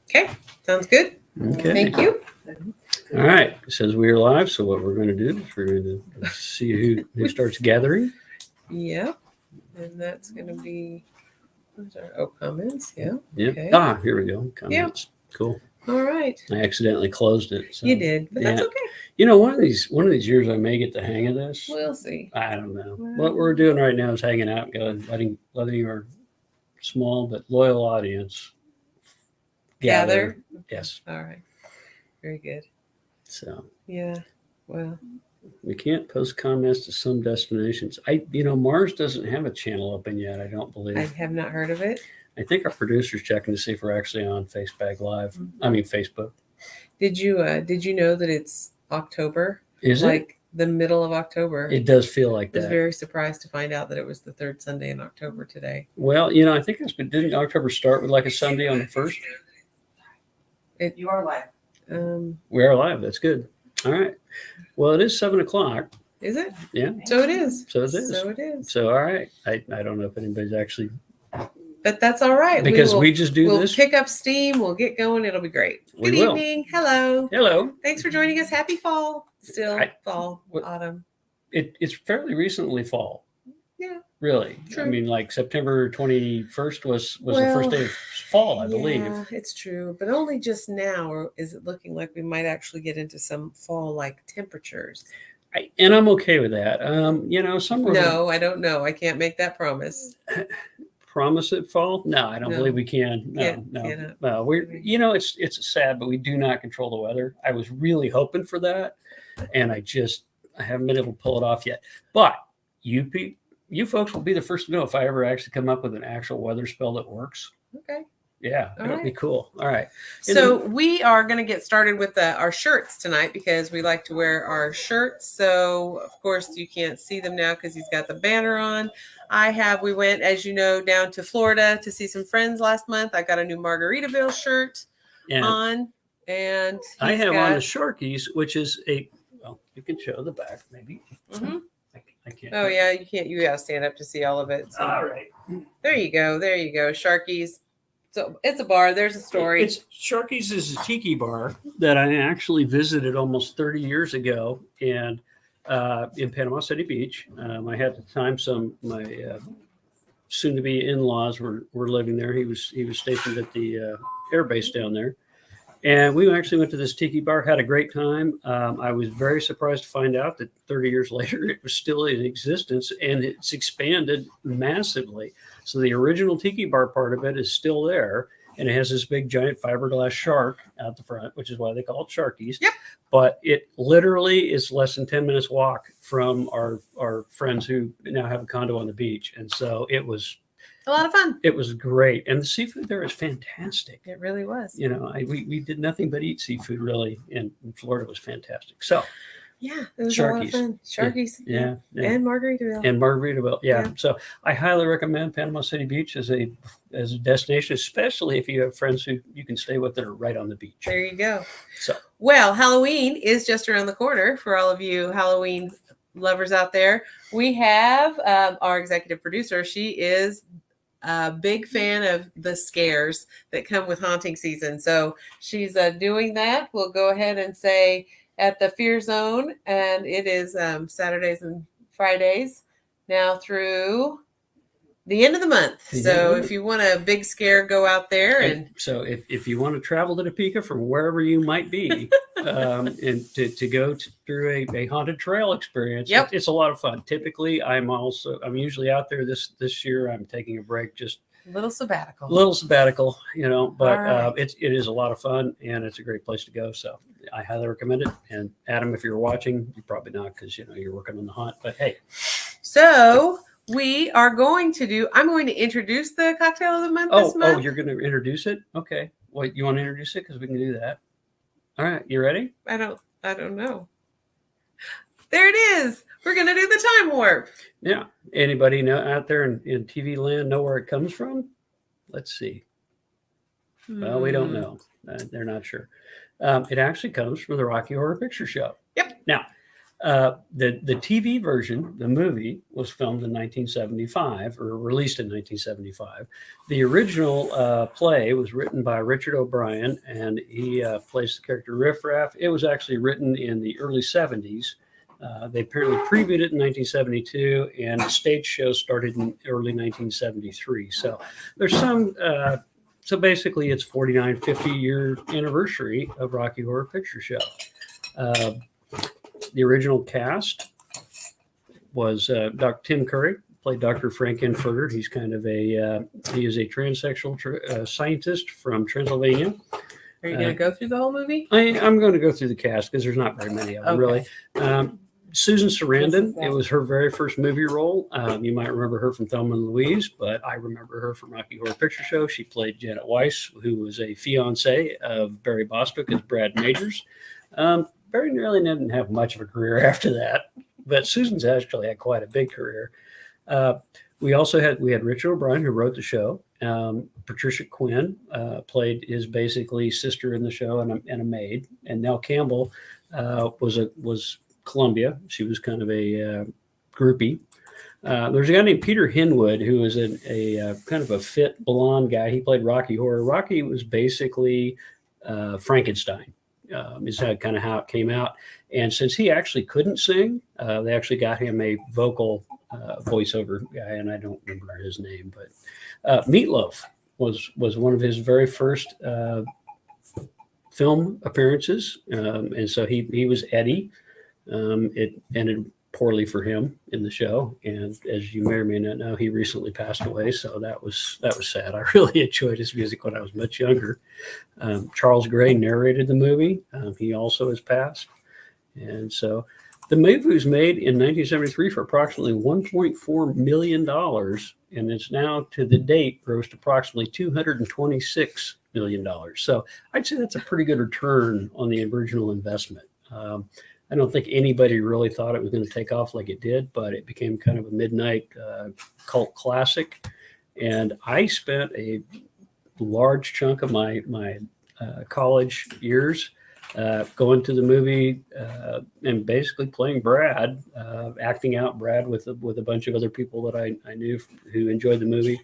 Okay, sounds good. Okay. Thank you. All right. It says we are live. So what we're going to do is we're going to see who starts gathering. Yep. And that's going to be, comments. Yeah. Yep. Okay. Here we go. Comments. Yep. Cool. All right. I accidentally closed it. So. You did, but that's okay. You know, one of these years I may get the hang of this. We'll see. I don't know. What we're doing right now is hanging out, letting your small but loyal audience gather. Yes. All right. Very good. So. Yeah. Well. We can't post comments to some destinations. Mars doesn't have a channel open yet. I don't believe. I have not heard of it. I think our producer's checking to see if we're actually on Facebook Live. Mm-hmm. I mean Facebook. Did you know that it's October? Is it? Like the middle of October. It does feel like that. I was very surprised to find out that it was the third Sunday in October today. Well, I think didn't October start with like a Sunday on the 1st? You are live. We are live. That's good. All right. Well, it is 7:00. Is it? Yeah. So it is. So it is. So it is. So all right. I don't know if anybody's actually. But that's all right. Because we just do this. We'll pick up steam. We'll get going. It'll be great. Good evening. Hello. Hello. Thanks for joining us. Happy fall. Still fall, autumn. It's fairly recently fall. Yeah. Really? True. I mean, like September 21st was the first day of fall, I believe. Yeah, it's true. But only just now is it looking like we might actually get into some fall-like temperatures. And I'm okay with that. Some. No, I don't know. I can't make that promise. Promise it fall? No, I don't believe we can. No. We're it's sad, but we do not control the weather. I was really hoping for that, and I haven't been able to pull it off yet. But you folks will be the first to know if I ever actually come up with an actual weather spell that works. Okay. Yeah, it'll be cool. All right. So we are going to get started with our shirts tonight because we like to wear our shirts. So, of course, you can't see them now because he's got the banner on. We went, as you know, down to Florida to see some friends last month. I got a new Margaritaville shirt on. And I have on the Sharkies, which is you can show the back maybe. Mm-hmm. I can't. Oh, yeah, you can't. You got to stand up to see all of it. So. All right. There you go. Sharkies. So it's a bar. There's a story. Sharkies is a tiki bar that I actually visited almost 30 years ago, and in Panama City Beach. I had at the time my soon-to-be in-laws were living there. He was stationed at the air base down there, and we actually went to this tiki bar. Had a great time. I was very surprised to find out that 30 years later it was still in existence, and it's expanded massively. So the original tiki bar part of it is still there, and it has this big giant fiberglass shark out the front, which is why they call it Sharkies. Yep. But it literally is less than 10 minutes walk from our friends who now have a condo on the beach. And so it was a lot of fun. It was great. And the seafood there is fantastic. It really was. We did nothing but eat seafood really. And Florida was fantastic. So yeah, it was a lot of fun. Sharkies. Yeah. And Margaritaville. Yeah. So I highly recommend Panama City Beach as a destination, especially if you have friends who you can stay with that are right on the beach. There you go. So well, Halloween is just around the corner for all of you Halloween lovers out there. We have our executive producer. She is a big fan of the scares that come with haunting season. So she's doing that. We'll go ahead and say at the Fear Zone, and it is Saturdays and Fridays now through the end of the month. So if you want a big scare, go out there. And so if you want to travel to Topeka from wherever you might be and to go through a haunted trail experience, it's a lot of fun. Typically, I'm usually out there this year. I'm taking a break, just little sabbatical, but right. It is a lot of fun, and it's a great place to go. So I highly recommend it. And Adam, if you're watching, you're probably not because you're working on the haunt, but hey. So I'm going to introduce the cocktail of the month this month. Oh, you're going to introduce it? Okay. Well, you want to introduce it? Because we can do that. All right. You ready? I don't know. There it is. We're going to do the time warp. Yeah. Anybody know out there in TV land know where it comes from? Let's see. Well, we don't know. They're not sure. It actually comes from the Rocky Horror Picture Show. Yep. Now, The TV version, the movie, was filmed in 1975 or released in 1975. The original play was written by Richard O'Brien, and he plays the character Riff Raff. It was actually written in the early 70s. They apparently previewed it in 1972, and the stage show started in early 1973. So there's some. So basically, it's 49, 50-year anniversary of Rocky Horror Picture Show. The original cast was Dr. Tim Curry, played Dr. Frank Infurter. He's kind of he is a transsexual scientist from Transylvania. Are you going to go through the whole movie? I'm going to go through the cast because there's not very many of them, really. Susan Sarandon, it was her very first movie role. You might remember her from Thelma and Louise, but I remember her from Rocky Horror Picture Show. She played Janet Weiss, who was a fiance of Barry Bostwick as Brad Majors. Barry really didn't have much of a career after that, but Susan's actually had quite a big career. We had Richard O'Brien, who wrote the show. Patricia Quinn played his basically sister in the show and a maid. And Nell Campbell was Columbia. She was kind of a groupie. There's a guy named Peter Hinwood who was a kind of a fit blonde guy. He played Rocky Horror. Rocky was basically Frankenstein. Is kind of how it came out. And since he actually couldn't sing, they actually got him a vocal voiceover guy, and I don't remember his name, but Meatloaf was one of his very first film appearances, and so he was Eddie. It ended poorly for him in the show, and as you may or may not know, he recently passed away, so that was sad. I really enjoyed his music when I was much younger. Charles Gray narrated the movie. He also has passed, and so the movie was made in 1973 for approximately $1.4 million, and it's now to the date grossed approximately $226 million. So I'd say that's a pretty good return on the original investment. I don't think anybody really thought it was going to take off like it did, but it became kind of a midnight cult classic. And I spent a large chunk of my college years going to the movie and basically playing Brad, acting out Brad with a bunch of other people that I knew who enjoyed the movie.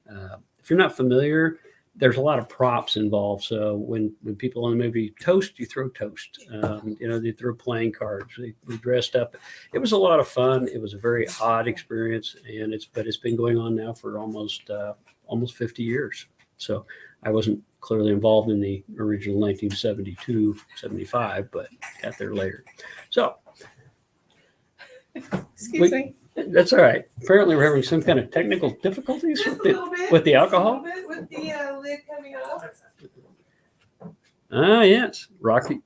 If you're not familiar, there's a lot of props involved. So when people in the movie toast, you throw toast. They throw playing cards. We dressed up. It was a lot of fun. It was a very odd experience, and it's been going on now for almost 50 years. So I wasn't clearly involved in the original 1972, 75, but got there later. So Excuse me. That's all right. Apparently, we're having some kind of technical difficulties with the alcohol. With the lid coming off. Ah, yes, Rocky.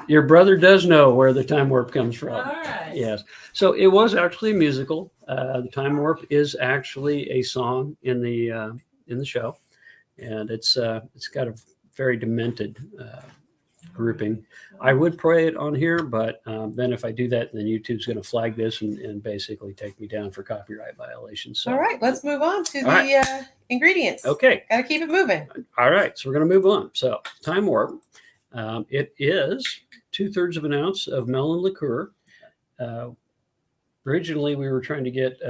Your brother does know where the time warp comes from. All right. Yes. So it was actually a musical. The time warp is actually a song in the show, and it's got a very demented grouping. I would play it on here, but then if I do that, then YouTube's going to flag this and basically take me down for copyright violations. So, all right, let's move on to the ingredients. Okay. Got to keep it moving. All right, so we're going to move on. So time warp. It is 2/3 of an ounce of melon liqueur. Originally, we were trying to get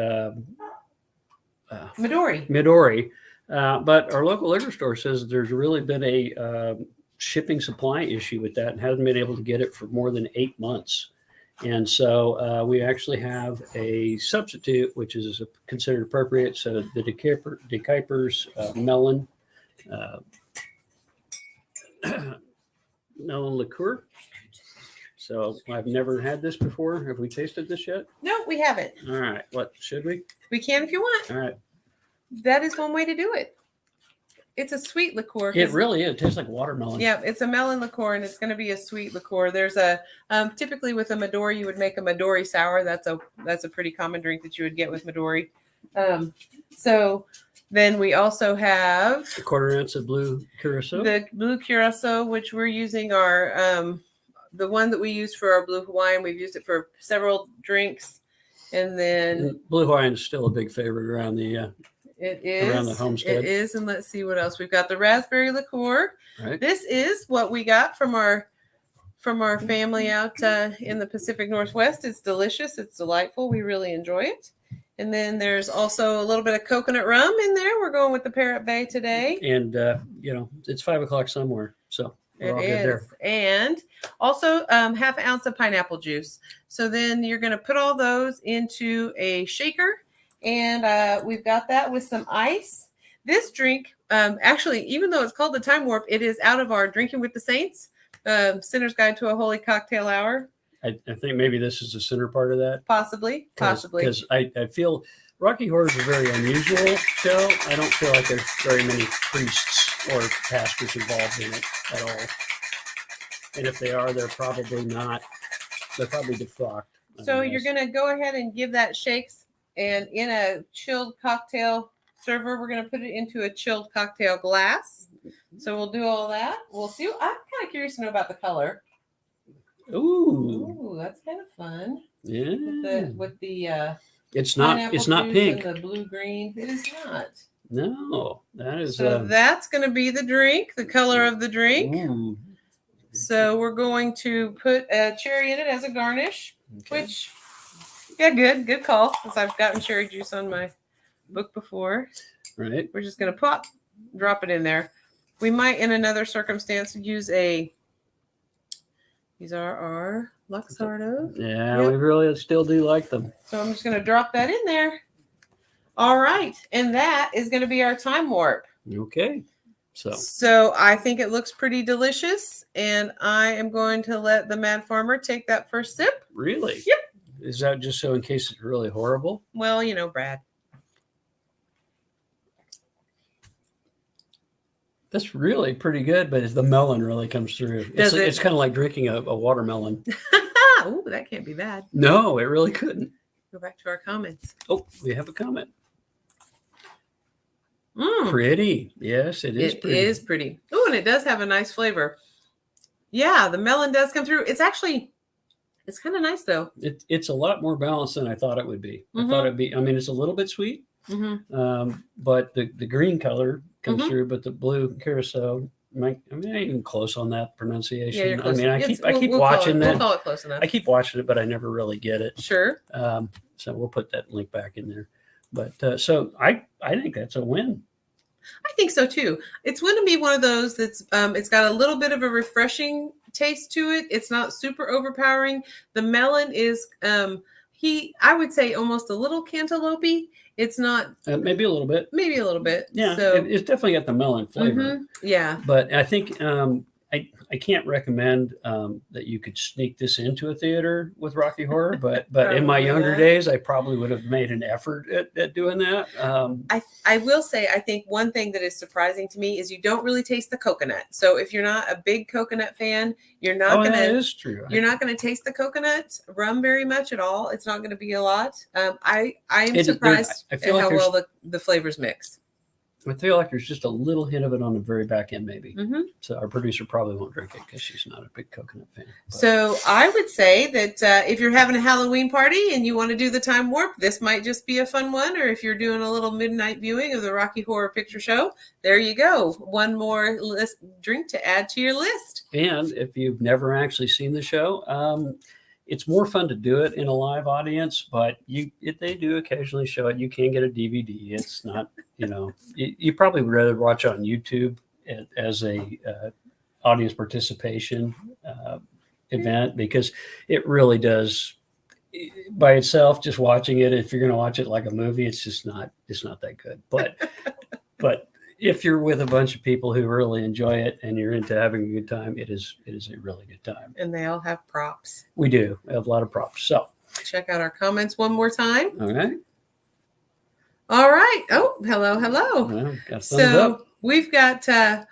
Midori, but our local liquor store says there's really been a shipping supply issue with that and hasn't been able to get it for more than 8 months. And so we actually have a substitute, which is considered appropriate. So the De Kuyper's melon melon liqueur. So I've never had this before. Have we tasted this yet? No, we haven't. All right. What should we? We can if you want. All right. That is one way to do it. It's a sweet liqueur. It really is. It tastes like watermelon. Yeah, it's a melon liqueur, and it's going to be a sweet liqueur. There's a typically with a Midori, you would make a Midori sour. That's a pretty common drink that you would get with Midori. So then we also have a 1/4 ounce of blue curacao. The blue curacao, which we're using our the one that we use for our blue Hawaiian. We've used it for several drinks, and then blue Hawaiian is still a big favorite around the. It is around the homestead. It is, and let's see what else we've got. The raspberry liqueur. Right. This is what we got from from our family out in the Pacific Northwest. It's delicious. It's delightful. We really enjoy it. And then there's also a little bit of coconut rum in there. We're going with the Parrot Bay today. And it's 5 o'clock somewhere, so we're all good there. And also 1/2 ounce of pineapple juice. So then you're going to put all those into a shaker, and we've got that with some ice. This drink, actually, even though it's called the Time Warp, it is out of our Drinking with the Saints, Sinner's Guide to a Holy Cocktail Hour. I think maybe this is the center part of that. Possibly. Because I feel Rocky Horror is a very unusual show. I don't feel like there's very many priests or pastors involved in it at all. And if they are, they're probably not. They're probably defrocked. So you're going to go ahead and give that shakes, and in a chilled cocktail server, we're going to put it into a chilled cocktail glass. So we'll do all that. We'll see. I'm kind of curious to know about the color. Ooh, that's kind of fun. Yeah. With the it's not pink. And the blue green. It is not. No, that is. So that's going to be the drink, the color of the drink. Ooh. So we're going to put a cherry in it as a garnish, Okay. which, yeah, good call, because I've gotten cherry juice on my book before. Right. We're just going to drop it in there. We might, in another circumstance, use these are our Luxardo. Yeah, Yep. we really still do like them. So I'm just going to drop that in there. All right. And that is going to be our Time Warp. Okay. So I think it looks pretty delicious. And I am going to let the Mad Farmer take that first sip. Really? Yep. Is that just so in case it's really horrible? Well, Brad. That's really pretty good, but the melon really comes through. It's kind of like drinking a watermelon. Oh, that can't be bad. No, it really couldn't. Go back to our comments. Oh, we have a comment. Mm. Pretty. Yes, it is pretty. It is pretty. Oh, and it does have a nice flavor. Yeah, the melon does come through. It's kind of nice, though. It's a lot more balanced than I thought it would be. Mm-hmm. I thought it'd be, it's a little bit sweet, but the green color comes through, but the blue curacao, I ain't even close on that pronunciation. Yeah, you're close. I keep watching that. We'll call it close enough. I keep watching it, but I never really get it. Sure. So we'll put that link back in there. But so I think that's a win. I think so too. It's going to be one of those that's it's got a little bit of a refreshing taste to it. It's not super overpowering. The melon is I would say almost a little cantaloupe-y. It's not maybe a little bit. Maybe a little bit. Yeah, so, it's definitely got the melon flavor. Yeah. But I think I can't recommend that you could sneak this into a theater with Rocky Horror, but in my younger days, I probably would have made an effort at doing that. I will say, I think one thing that is surprising to me is you don't really taste the coconut. So if you're not a big coconut fan, you're not going to. That is true. You're not going to taste the coconut rum very much at all. It's not going to be a lot. I am surprised at how well the flavors mix. I feel like there's just a little hint of it on the very back end, maybe. Mm-hmm. So our producer probably won't drink it because she's not a big coconut fan. But. So I would say that if you're having a Halloween party and you want to do the Time Warp, this might just be a fun one. Or if you're doing a little midnight viewing of the Rocky Horror Picture Show, there you go. One more drink to add to your list. And if you've never actually seen the show, it's more fun to do it in a live audience, but they do occasionally show it. You can get a DVD. It's not, you probably would rather watch it on YouTube as a audience participation event, because it really does by itself. Just watching it, if you're going to watch it like a movie, it's not that good. But if you're with a bunch of people who really enjoy it and you're into having a good time, it is a really good time. And they all have props. We do. We have a lot of props. So check out our comments one more time. All right. All right. Oh, hello. Well, got so up. we've got a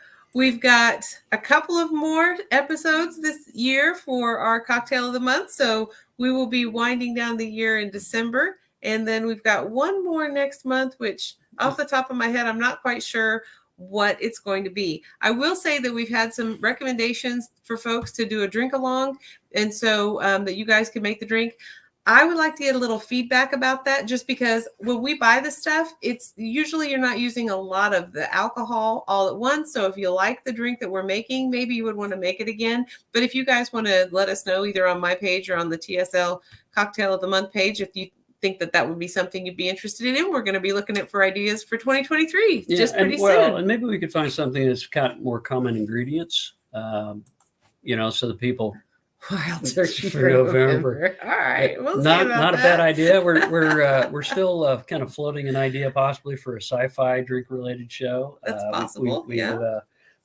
couple of more episodes this year for our cocktail of the month. So we will be winding down the year in December. And then we've got one more next month, which off the top of my head, I'm not quite sure what it's going to be. I will say that we've had some recommendations for folks to do a drink along, and so that you guys can make the drink. I would like to get a little feedback about that, just because when we buy the stuff, it's usually you're not using a lot of the alcohol all at once. So if you like the drink that we're making, maybe you would want to make it again. But if you guys want to let us know either on my page or on the TSL Cocktail of the Month page, if you think that would be something you'd be interested in, we're going to be looking at for ideas for 2023 just pretty soon. And maybe we could find something that's got more common ingredients, so the people Wild turkey for November. All right, we'll see not about not a that. bad idea. We're still kind of floating an idea possibly for a sci-fi drink related show. That's possible. We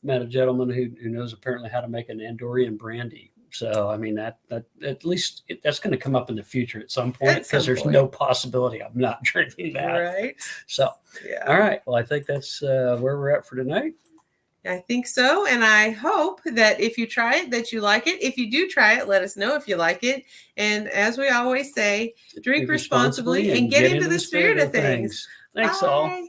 met a gentleman who knows apparently how to make an Andorian brandy. So I mean that at least that's going to come up in the future at some point, because there's no possibility I'm not drinking that. Right. So yeah. All right. Well, I think that's where we're at for tonight. I think so. And I hope that if you try it, that you like it. If you do try it, let us know if you like it. And as we always say, drink responsibly and get into the spirit of things. Thanks, Bye. all.